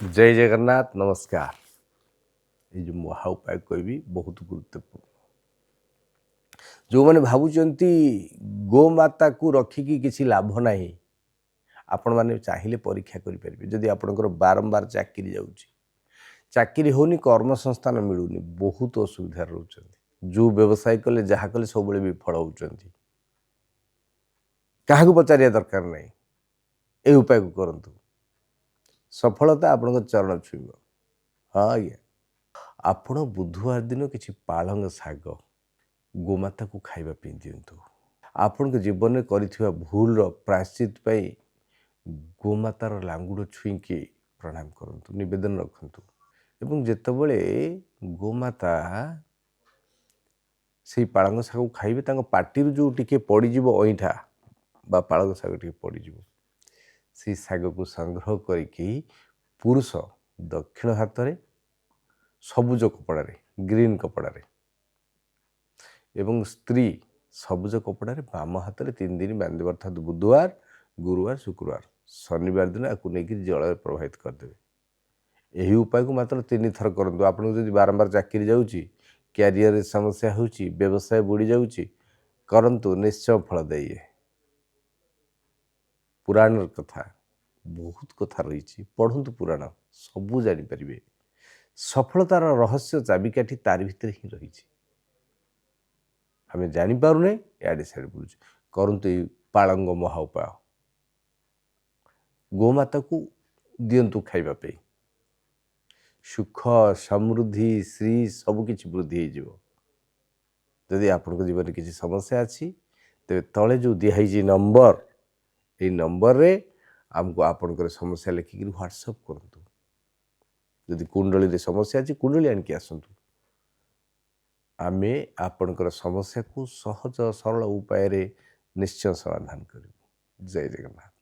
जय जगन्नाथ नमस्कार। ये जो महा उपाय कहबी बहुत गुरुत्वपूर्ण। जो मैंने भावुंट गोमाता को रखिकी किसी लाभ ना आपण मैंने चाहिए परीक्षा करेंगे। जदि आपंकर बारंबार चाकरी जाऊँगी चाकरी होनी कर्म संस्थान मिलूनी बहुत असुविधा रोच जो व्यवसाय कले जहाँ कले सब विफल होती क्या पचारिया दरकार नहीं ये उपाय को करंतु सफलता आपण चरण छुईब। हाँ आज्ञा आपण बुधवार दिन किसी पालंग शाग गोमाता को खावाई दिंतु। आपण के जीवन में कर भूल प्रायश्चित गोमातार लांगुड़ छुईकी प्रणाम करंतु निवेदन रखंतु। एवं जितेबले गोमाता से पालंग शाग को खाइबे पार्टी जो टिके पड़ीज अईठा बा पालंग शाग टे पड़ीज से शाग को संग्रह करके पुरुष दक्षिण हाथ में सबुज कपड़े ग्रीन कपड़े एवं स्त्री सबुज कपड़े बाम हाथ में 3 दिन बांधे अर्थात बुधवार गुरुवार शुक्रवार शनिवार दिन आपको लेकिन जल प्रवाहित करदे। यही उपाय को मात्र 3 थर करूँ। आपको जब बारंबार चाकरी जाऊँगी क्यारियर समस्या हो व्यवसाय बुड़ी जाऊँगी करंतु निश्चय फल दे। पुराण कथा बहुत कथा रही पढ़ु पुराण सबू जानीपर सफलतार रहस्य चाबिकाठी तार भितर ही रही आम जापारे इे सियाड़े बुझे करंतु पालंग महा उपाय गोमाता को दिंतु खाइबापी सुख समृद्धि श्री सबकि वृद्धि हो। जदि आपण जीवन किसी समस्या अच्छी तेरे तले जो दिखाई नंबर ये नंबर रे आमको आपणकर समस्या लिखिक व्हाट्सअप करतु। जदि कुंडली समस्या अच्छी कुंडली आणिक आसतु आमे आपणकर समस्या को सहज सरल उपाय निश्चय समाधान करूँ। जय जगन्नाथ।